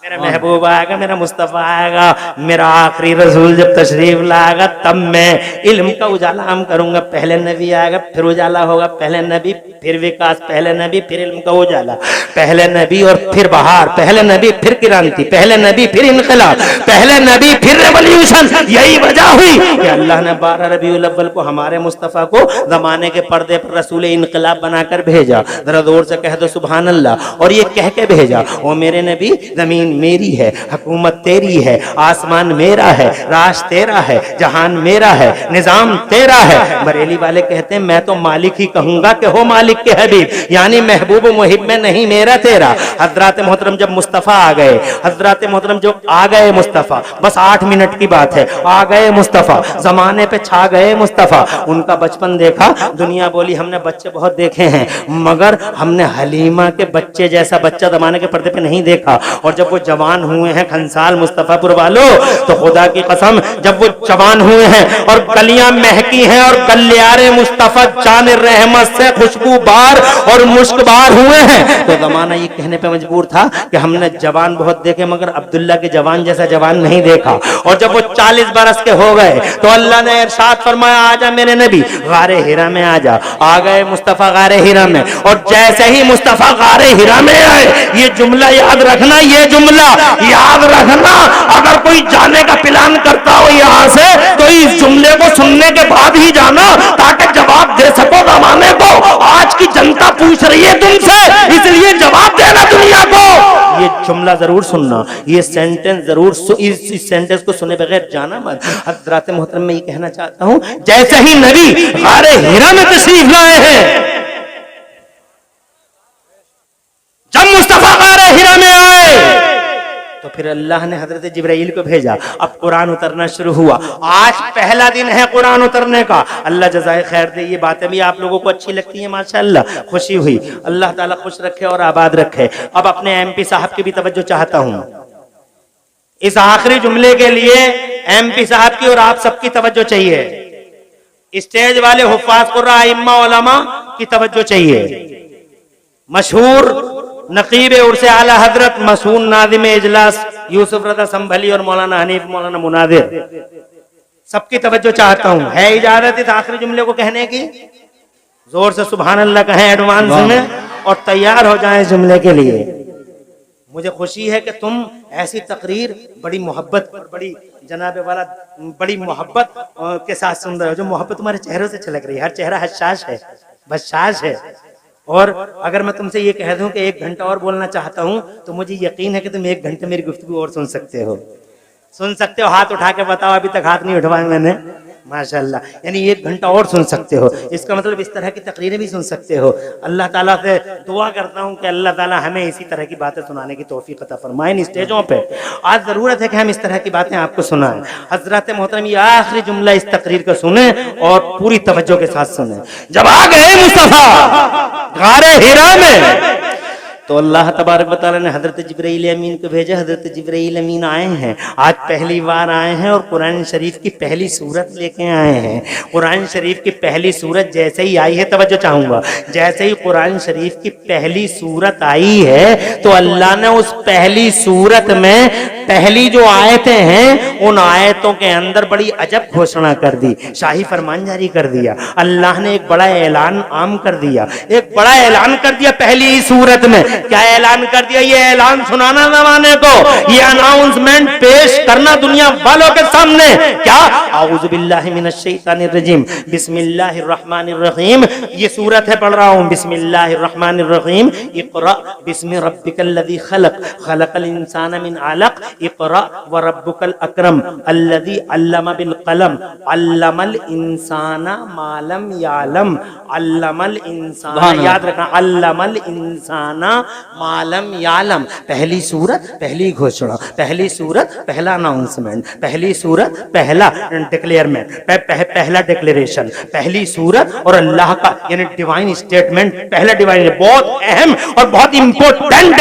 मेरा महबूब आएगा, मेरा मुस्तफा आएगा, मेरा आखिरी रसूल जब तशरीफ लाएगा तब मैं इल्म का उजाला आम करूंगा। पहले नबी आएगा, फिर उजाला होगा, पहले नबी फिर विकास, पहले नबी फिर इल्म का उजाला, पहले नबी और फिर बहार, पहले नबी फिर क्रांति, पहले नबी फिर इनकलाब, पहले नबी फिर रेवोल्यूशन। यही वजह हुई कि अल्लाह ने 12 रबीउल अव्वल को हमारे मुस्तफा को जमाने के पर्दे पर रसूल इनकलाब बनाकर भेजा। जरा जोर से कह दो सुभान अल्लाह। और ये कह के भेजा, ओ मेरे नबी, जमीन मेरी है, हुकूमत तेरी है, आसमान मेरा है, राज तेरा है, जहान मेरा है, निजाम तेरा है। बरेली वाले कहते हैं मैं तो मालिक ही कहूंगा कि हो मालिक के हबीब, यानी महबूब मुहिब में नहीं मेरा तेरा। हजरत मोहतरम जब मुस्तफा आ गए, हजरत मोहतरम जो आ गए मुस्तफा, बस 8 मिनट की बात है, आ गए मुस्तफा, जमाने पे छा गए मुस्तफा। उनका बचपन देखा, दुनिया बोली हमने बच्चे बहुत देखे हैं मगर हमने हलीमा के बच्चे जैसा बच्चा जमाने के पर्दे पे नहीं देखा। और जब वो जवान हुए हैं खंसाल मुस्तफापुर वालों, तो खुदा की कसम जब वो जवान हुए हैं और कलियां महकी हैं और गलियारे मुस्तफा जान रहमत से खुशबूबार और मुश्कबार हुए हैं, तो जमाना ये कहने पे मजबूर था कि हमने जवान बहुत देखे मगर अब्दुल्ला के जवान जैसा जवान नहीं देखा। और जब वो 40 बरस के हो गए तो अल्लाह ने इरशाद फरमाया आजा मेरे नबी, गारे हिरा में आजा। आ गए मुस्तफा गारे हिरा में, और जैसे ही मुस्तफा गारे हिरा में आए, ये जुमला याद रखना, ये जुमला याद रखना, अगर कोई जाने का प्लान करता हो यहाँ से तो इस जुमले को सुनने के बाद ही जाना, ताकि जवाब दे सको जमाने को। आज की जनता पूछ रही है तुमसे, इसलिए जवाब देना दुनिया को। ये जुमला जरूर सुनना, ये सेंटेंस जरूर इस सेंटेंस को सुने बगैर जाना मत। हज़रात मोहतरम मैं ये कहना चाहता हूँ, जैसे ही नबी गारे हिरा में तशरीफ लाए हैं, जब मुस्तफा गारे हिरा में आए तो फिर अल्लाह ने हजरत जिब्राइल को भेजा। अब कुरान उतरना शुरू हुआ। आज पहला दिन है कुरान उतरने का। अल्लाह जज़ाए खैर दे। ये बातें भी आप लोगों को अच्छी लगती हैं माशाअल्लाह, खुशी हुई। अल्लाह ताला खुश रखे और आबाद रखे। अब अपने एमपी साहब की भी तवज्जो चाहता हूं इस आखिरी जुमले के लिए। एमपी साहब की और आप सबकी तवज्जो चाहिए। स्टेज वाले हुफ्फाज कुर्रा इम्मा उलमा की तवज्जो चाहिए। मशहूर नकीब उर्से आला हजरत मसून नाज़िम इजलास यूसुफ रज़ा संभली और मौलाना हनीफ मौलाना मुनादिर, सबकी तवज्जो चाहता हूं। है इजाजत इस आखिरी जुमले को कहने की? जोर से सुभान अल्लाह कहें एडवांस में और तैयार हो जाएं इस जुमले के लिए। मुझे खुशी है कि तुम ऐसी तकरीर बड़ी मोहब्बत और बड़ी जनाबे वाला बड़ी मोहब्बत के साथ सुन रहे हो, जो मोहब्बत तुम्हारे चेहरों से छलक रही है। हर चेहरा हशाश है, बशाश है। और अगर मैं तुमसे ये कह दूं कि 1 घंटा और बोलना चाहता हूं तो मुझे यकीन है कि तुम 1 घंटे मेरी गुफ्तगू और सुन सकते हो। हाथ उठा के बताओ, अभी तक हाथ नहीं उठवाए मैंने, माशाल्लाह। यानी 1 घंटा और सुन सकते हो। इसका मतलब इस तरह की तकरीरें भी सुन सकते हो। अल्लाह ताला से दुआ करता हूं कि अल्लाह ताला हमें इसी तरह की बातें सुनाने की तौफीक अता फरमाए इन स्टेजों पे। आज जरूरत है कि हम इस तरह की बातें आपको सुनाएं। हजरत मोहतरम ये आखिरी जुमला इस तकरीर को सुने और पूरी तवज्जो के साथ सुने। जब आ गए मुस्तफा गारे हिरा में तो अल्लाह तबारक व तआला ने हजरत जिब्राइल अमीन को भेजा। हजरत जिब्राइल अमीन आए हैं, आज पहली बार आए हैं और कुरान शरीफ की पहली सूरत लेके आए हैं। कुरान शरीफ की पहली सूरत जैसे ही आई है, तवज्जो चाहूंगा, जैसे ही कुरान शरीफ की पहली सूरत आई है तो अल्लाह ने उस पहली सूरत में पहली जो आयतें हैं उन आयतों के अंदर बड़ी अजब घोषणा कर दी, शाही फरमान जारी कर दिया। अल्लाह ने एक बड़ा ऐलान आम कर दिया, एक बड़ा ऐलान कर दिया पहली ही सूरत में। क्या ऐलान कर दिया? ये ऐलान सुनाना जमाने को, ये अनाउंसमेंट पेश करना दुनिया वालों के सामने। क्या? औज़ु बिल्लाहि मिनश शैतानिर रजीम, बिस्मिल्लाहिर रहमानिर रहीम। ये सूरत है, पढ़ रहा हूं। बिस्मिल्लाहिर रहमानिर रहीम। इक़रा बिस्मि रब्बिकल्लज़ी खलक़, खलक़ल इंसाना मिन अलक़, इक़रा व रब्बुकल अकरम अल्लज़ी अल्लम बिल क़लम, अल्लमल इंसाना मा लम यअलम। अल्लमल इंसाना, याद रखना, अल्लमल इंसाना मा लम यअलम। पहली सूरत पहली घोषणा, पहली सूरत पहला अनाउंसमेंट, पहली सूरत पहला डिक्लेयरमेंट, पहला डिक्लेरेशन, पहली सूरत और अल्लाह का यानी डिवाइन स्टेटमेंट, पहला डिवाइन, बहुत अहम और बहुत इंपॉर्टेंट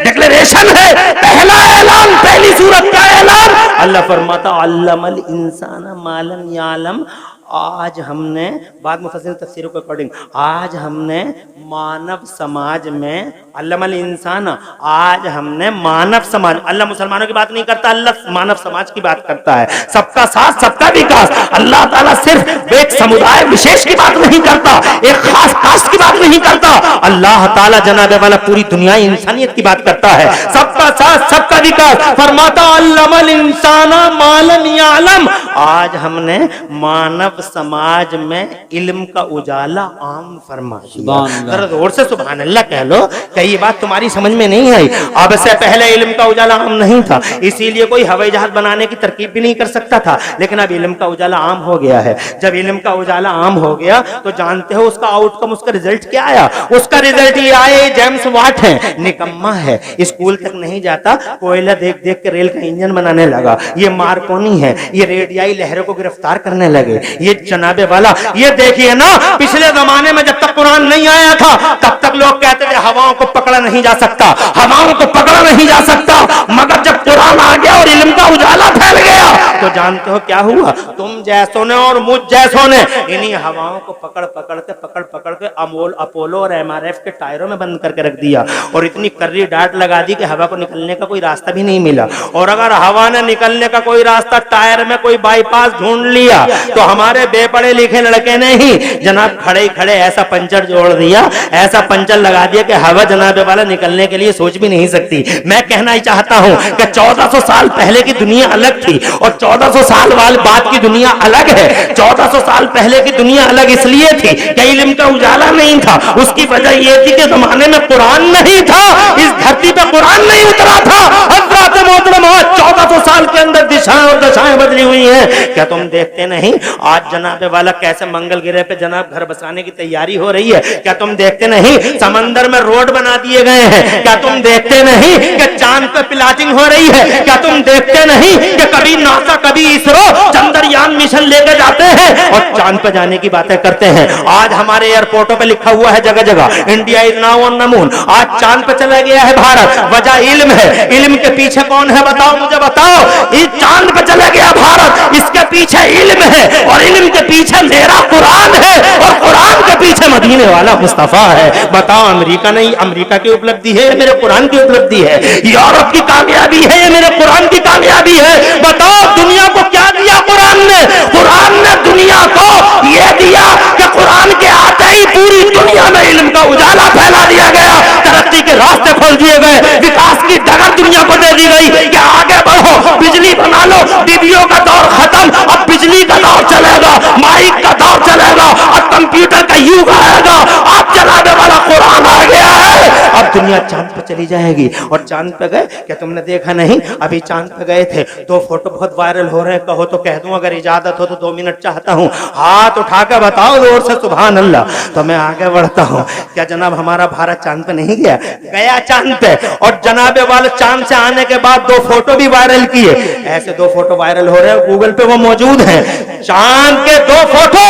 डिक्लेरेशन है, पहला ऐलान, पहली सूरत का ऐलान। अल्लाह फरमाता अल्लमल इंसाना मा लम यअलम। आज हमने, बाद मुफस्सिर तफसीर के अकॉर्डिंग, आज हमने मानव समाज में, अल्लमल इंसान, आज हमने मानव समाज, अल्लाह मुसलमानों की बात नहीं करता, अल्लाह मानव समाज की बात करता है। सबका साथ सबका विकास। अल्लाह ताला सिर्फ एक समुदाय विशेष की बात नहीं करता, एक खास कास्ट की बात नहीं करता। अल्लाह ताला जनाबे वाला पूरी दुनिया इंसानियत की बात करता है, सबका साथ सबका विकास। फरमाता अल्लमल इंसाना मा लम यअलम। आज हमने मानव समाज में इल्म का उजाला आम फरमा दिया। जरा जोर से सुभान अल्लाह कह लो। कई बात तुम्हारी समझ में नहीं आई। अब से पहले इल्म का उजाला आम नहीं था, इसीलिए कोई हवाई जहाज बनाने की तरकीब भी नहीं कर सकता था, लेकिन अब इल्म का उजाला आम हो गया है। जब इल्म का उजाला आम हो गया तो जानते हो उसका आउटकम, उसका रिजल्ट क्या आया? उसका रिजल्ट ये आया, जेम्स वाट है, निकम्मा है, स्कूल तक नहीं जाता, कोयला देख देख के रेल का इंजन बनाने लगा। ये मार्कोनी है, ये रेडियाई लहरों को गिरफ्तार करने लगे। ये जनाबे वाला, ये देखिए ना, पिछले जमाने में जब तक कुरान नहीं आया था तब तक लोग कहते थे हवाओं को पकड़ा नहीं जा सकता, हवाओं को पकड़ा नहीं जा सकता। मगर जब कुरान आ गया और इल्म का उजाला फैल गया तो जानते हो क्या हुआ? तुम जैसों ने और मुझ जैसों ने इन्हीं हवाओं को पकड़ पकड़ के अपोलो और एमआरएफ के टायरों में बंद करके रख दिया और इतनी कर्री डांट लगा दी कि हवा को निकलने का कोई रास्ता भी नहीं मिला। और अगर हवा ने निकलने का कोई रास्ता, टायर में कोई बाईपास ढूंढ लिया तो हमारे बेपढ़े लिखे लड़के ने ही जनाब खड़े खड़े ऐसा पंचर जोड़ दिया, ऐसा पंचर लगा दिया कि हवा जनाबे वाला निकलने के लिए सोच भी नहीं सकती। मैं कहना ही चाहता हूं कि 1400 साल पहले की दुनिया अलग थी और 1400 साल बाद की दुनिया अलग है। 1400 साल पहले की दुनिया अलग इसलिए थी कि इल्म का उजाला नहीं था। उसकी वजह यह थी कि जमाने में कुरान नहीं था, इस धरती पे कुरान नहीं उतरा था। हज़रत मोहतरम 1400 साल के अंदर दिशाएं और दशाएं बदली हुई हैं। क्या तुम देखते नहीं आज जनाबे वाला कैसे मंगल ग्रह पे जनाब घर बसाने की तैयारी हो रही है? क्या तुम देखते नहीं समंदर में रोड बना दिए गए हैं? क्या तुम देखते नहीं कि चांद पे प्लाटिंग हो रही है? क्या तुम देखते नहीं कि कभी नासा कभी इसरो चंद्रयान मिशन लेकर जाते हैं और चांद पे जाने की बातें करते हैं? आज हमारे एयरपोर्टों पे लिखा हुआ है जगह जगह India is now on the moon. आज चांद पे चला गया है भारत, वजह इल्म है। इल्म के पीछे कौन है बताओ, मुझे बताओ। इस चांद पे चला गया भारत, इसके पीछे इल्म है और इल्म के पीछे मेरा कुरान है और कुरान के पीछे मदीने वाला मुस्तफा है। बताओ अमेरिका नहीं, अमेरिका की उपलब्धि है, मेरे कुरान की उपलब्धि है। यूरोप की कामयाबी है, ये मेरे कुरान की कामयाबी है। बताओ दुनिया को क्या दिया कुरान ने? कुरान ने दुनिया को यह दिया कि कुरान के आते ही पूरी दुनिया में इल्म का उजाला फैला दिया गया, तरक्की के रास्ते खोल दिए गए, विकास की डगर दुनिया को दे दी गई कि आगे बढ़ो, बिजली बना लो, टीवीओं का दौर खत्म, अब बिजली का दौर चलेगा, माइक का दौर चलेगा, अब कंप्यूटर का युग आएगा, अब चलाने वाला कुरान आ गया है। अब दुनिया चांद पे चली जाएगी। और चांद पे गए, क्या तुमने देखा नहीं? अभी चांद पे गए थे, 2 फोटो बहुत वायरल हो रहे हैं, कहो तो कह दूं, अगर इजाजत हो तो 2 मिनट चाहता हूं। हाथ उठा के बताओ जोर से सुभान अल्लाह। तो मैं आगे बढ़ता हूं। क्या जनाब हमारा भारत चांद पे नहीं गया? गया चांद पे। और जनाबे वाले चांद से आने के बाद 2 फोटो भी वायरल किए। ऐसे 2 फोटो वायरल हो रहे हैं, गूगल पे वो मौजूद हैं। चांद के 2 फोटो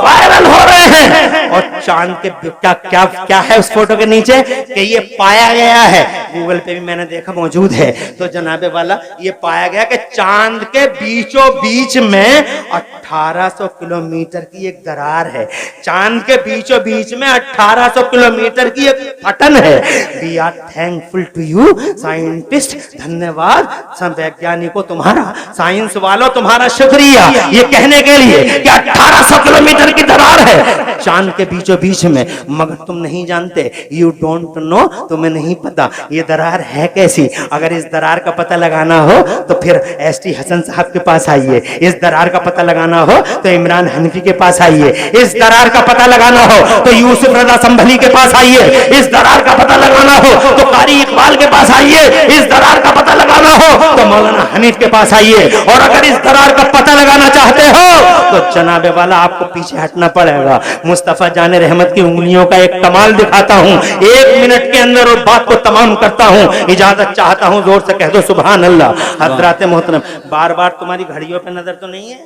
वायरल हो रहे हैं और चांद के क्या क्या क्या है उस फोटो के नीचे कि ये पाया गया है, गूगल पे भी मैंने देखा मौजूद है, तो जनाबे वाला ये पाया गया कि चांद के बीचों बीच में 1800 किलोमीटर की एक दरार है। चांद के बीचों बीच में 1800 किलोमीटर की एक फटन है। We are thankful to you scientist, धन्यवाद सब वैज्ञानिकों तुम्हारा, साइंस वालों तुम्हारा शुक्रिया ये कहने के लिए कि 1800 किलोमीटर की दरार है चांद के बीचों बीच में। मगर तुम नहीं जानते, यू डोंट नो, तुम्हें नहीं पता ये दरार है कैसी। अगर इस दरार का पता लगाना हो तो फिर एसटी हसन साहब के पास आइए, इस दरार का पता लगाना हो तो इमरान हनफी के पास आइए, इस दरार का पता लगाना हो तो यूसुफ रजा संभली के पास आइए, इस दरार का पता लगाना हो तो कारी इकबाल के पास आइए, इस दरार का पता लगाना हो तो मौलाना हनीफ के पास आइए। और अगर इस दरार का पता लगाना चाहते हो तो जनाबे वाला आपको पीछे हटना पड़ेगा। मुस्तफा जाने रहमत की उंगलियों का एक कमाल दिखाता हूं, 1 मिनट के अंदर उस बात को तमाम करता हूं। इजाजत चाहता हूं, जोर से कह दो सुभान अल्लाह। हजरात मोहतरम, बार बार तुम्हारी घड़ियों पे नजर तो नहीं है?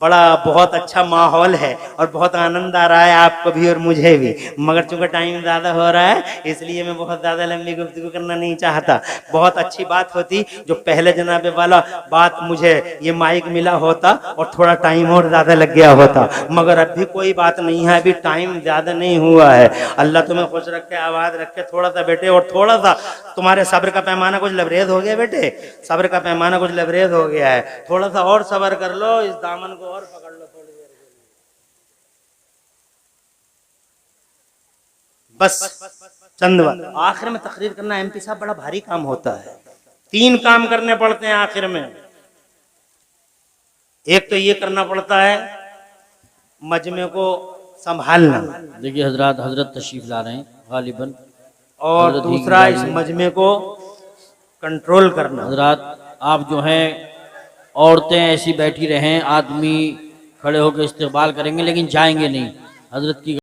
बड़ा बहुत अच्छा माहौल है और बहुत आनंद आ रहा है आपको भी और मुझे भी, मगर चूंकि टाइम ज़्यादा हो रहा है इसलिए मैं बहुत ज़्यादा लंबी गुफ्तगू करना नहीं चाहता। बहुत अच्छी बात होती जो पहले जनाबे वाला बात मुझे ये माइक मिला होता और थोड़ा टाइम और ज़्यादा लग गया होता, मगर अब भी कोई बात नहीं है, अभी टाइम ज़्यादा नहीं हुआ है। अल्लाह तुम्हें खुश रखे, आवाज़ रखे थोड़ा सा बेटे, और थोड़ा सा तुम्हारे सब्र का पैमाना कुछ लबरेज हो गया बेटे, सब्र का पैमाना कुछ लबरेज हो गया है, थोड़ा सा और सब्र कर लो, इस दामन को और पकड़ लो थोड़ी देर के लिए। बस चंद बात। आखिर में तकरीर करना एमपी साहब बड़ा भारी काम होता है, 3 काम करने पड़ते हैं आखिर में। एक तो ये करना पड़ता है मजमे को संभालना, देखिए हजरत तशरीफ ला रहे हैं गालिबन, और हजरत ही दूसरा की इस गाली। मजमे को कंट्रोल करना। हजरत आप जो हैं, औरतें ऐसी बैठी रहें, आदमी खड़े होकर इस्तेकबाल करेंगे लेकिन जाएंगे नहीं। हजरत की